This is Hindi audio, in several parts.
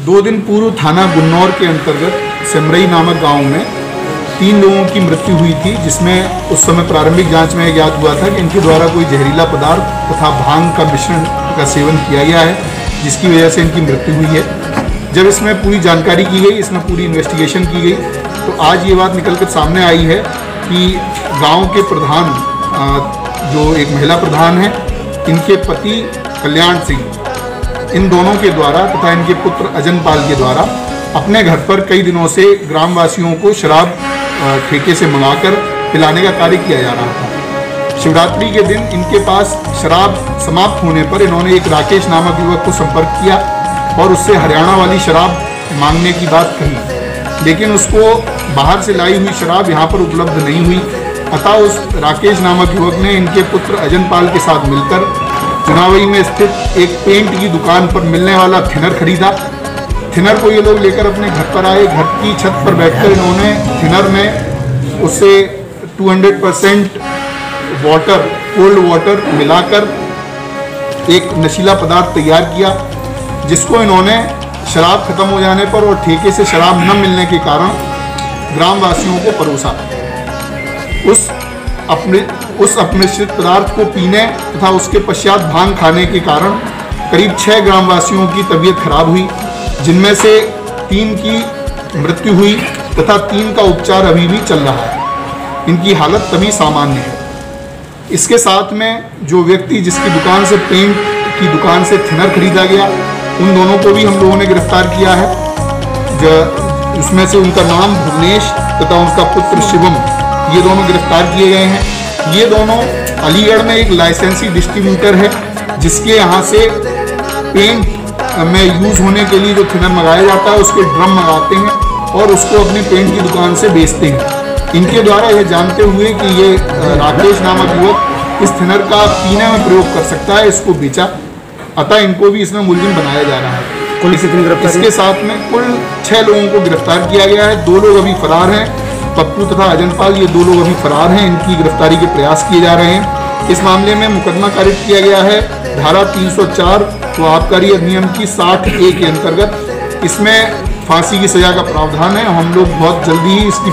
दो दिन पूर्व थाना गुन्नौर के अंतर्गत सिमरई नामक गांव में 3 लोगों की मृत्यु हुई थी, जिसमें उस समय प्रारंभिक जांच में ज्ञात हुआ था कि इनके द्वारा कोई जहरीला पदार्थ तथा भांग का मिश्रण का सेवन किया गया है, जिसकी वजह से इनकी मृत्यु हुई है। जब इसमें पूरी जानकारी की गई, इसमें पूरी इन्वेस्टिगेशन की गई, तो आज ये बात निकल कर सामने आई है कि गाँव के प्रधान, जो एक महिला प्रधान है, इनके पति कल्याण सिंह, इन दोनों के द्वारा तथा इनके पुत्र अजनपाल के द्वारा अपने घर पर कई दिनों से ग्रामवासियों को शराब ठेके से मंगाकर पिलाने का कार्य किया जा रहा था। शिवरात्रि के दिन इनके पास शराब समाप्त होने पर इन्होंने एक राकेश नामक युवक को संपर्क किया और उससे हरियाणा वाली शराब मांगने की बात कही, लेकिन उसको बाहर से लाई हुई शराब यहाँ पर उपलब्ध नहीं हुई। अतः उस राकेश नामक युवक ने इनके पुत्र अजनपाल के साथ मिलकर चुनावई में स्थित एक पेंट की दुकान पर मिलने वाला थिनर खरीदा। थिनर को ये लोग लेकर अपने घर पर आए। घर की छत पर बैठकर इन्होंने थिनर में उससे 200% वाटर, कोल्ड वाटर मिलाकर एक नशीला पदार्थ तैयार किया, जिसको इन्होंने शराब खत्म हो जाने पर और ठेके से शराब न मिलने के कारण ग्रामवासियों को परोसा। उस अपमिश्रित पदार्थ को पीने तथा उसके पश्चात भांग खाने के कारण करीब 6 ग्रामवासियों की तबीयत खराब हुई, जिनमें से 3 की मृत्यु हुई तथा 3 का उपचार अभी भी चल रहा है। इनकी हालत तभी सामान्य है। इसके साथ में जो व्यक्ति जिसकी दुकान से पेंट की दुकान से थिनर खरीदा गया, उन दोनों को भी हम लोगों ने गिरफ्तार किया है। उसमें से उनका नाम भुवनेश तथा उनका पुत्र शिवम, ये दोनों गिरफ्तार किए गए हैं। ये दोनों अलीगढ़ में एक लाइसेंसी डिस्ट्रीब्यूटर है, जिसके यहाँ से पेंट में यूज़ होने के लिए जो थिनर मंगाया जाता है उसके ड्रम मंगाते हैं और उसको अपनी पेंट की दुकान से बेचते हैं। इनके द्वारा यह जानते हुए कि ये राकेश नामक युवक इस थिनर का पीने में प्रयोग कर सकता है, इसको बेचा, अतः इनको भी इसमें मुलजिम बनाया जा रहा है। इसके साथ में कुल 6 लोगों को गिरफ्तार किया गया है। 2 लोग अभी फरार हैं, पप्पू तथा अजनपाल, ये 2 लोग अभी फरार हैं। इनकी गिरफ्तारी के प्रयास किए जा रहे हैं। इस मामले में मुकदमा कारित किया गया है धारा 304 तो आबकारी अधिनियम की 60A के अंतर्गत। इसमें फांसी की सजा का प्रावधान है। हम लोग बहुत जल्दी ही इसकी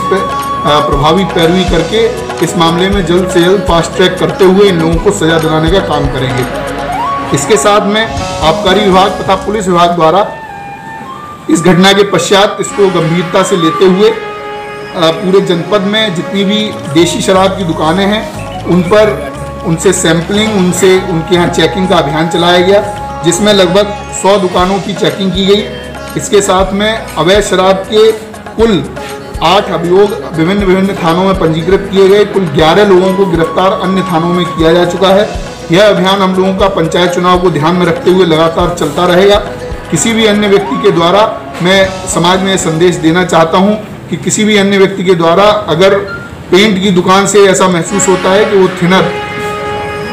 प्रभावी पैरवी करके इस मामले में जल्द से जल्द फास्ट ट्रैक करते हुए इन लोगों को सजा दिलाने का काम करेंगे। इसके साथ में आबकारी विभाग तथा पुलिस विभाग द्वारा इस घटना के पश्चात इसको गंभीरता से लेते हुए पूरे जनपद में जितनी भी देशी शराब की दुकानें हैं उनसे सैंपलिंग, उनके यहाँ चेकिंग का अभियान चलाया गया, जिसमें लगभग 100 दुकानों की चेकिंग की गई। इसके साथ में अवैध शराब के कुल 8 अभियोग विभिन्न थानों में पंजीकृत किए गए। कुल 11 लोगों को गिरफ्तार अन्य थानों में किया जा चुका है। यह अभियान हम लोगों का पंचायत चुनाव को ध्यान में रखते हुए लगातार चलता रहेगा। किसी भी अन्य व्यक्ति के द्वारा मैं समाज में संदेश देना चाहता हूं कि किसी भी अन्य व्यक्ति के द्वारा अगर पेंट की दुकान से ऐसा महसूस होता है कि वो थिनर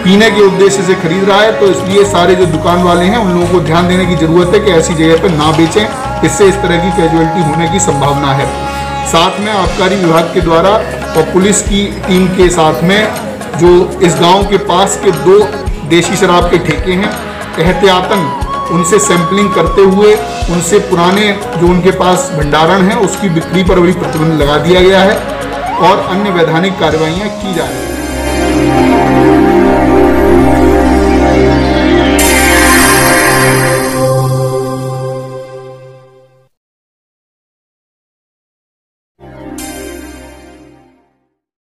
पीने के उद्देश्य से खरीद रहा है, तो इसलिए सारे जो दुकान वाले हैं उन लोगों को ध्यान देने की ज़रूरत है कि ऐसी जगह पर ना बेचें। इससे इस तरह की कैजुअलिटी होने की संभावना है। साथ में आबकारी विभाग के द्वारा और पुलिस की टीम के साथ में जो इस गांव के पास के 2 देशी शराब के ठेके हैं, एहतियातन उनसे सैंपलिंग करते हुए उनसे पुराने जो उनके पास भंडारण है उसकी बिक्री पर भी प्रतिबंध लगा दिया गया है और अन्य वैधानिक कार्रवाइयाँ की जा रही हैं।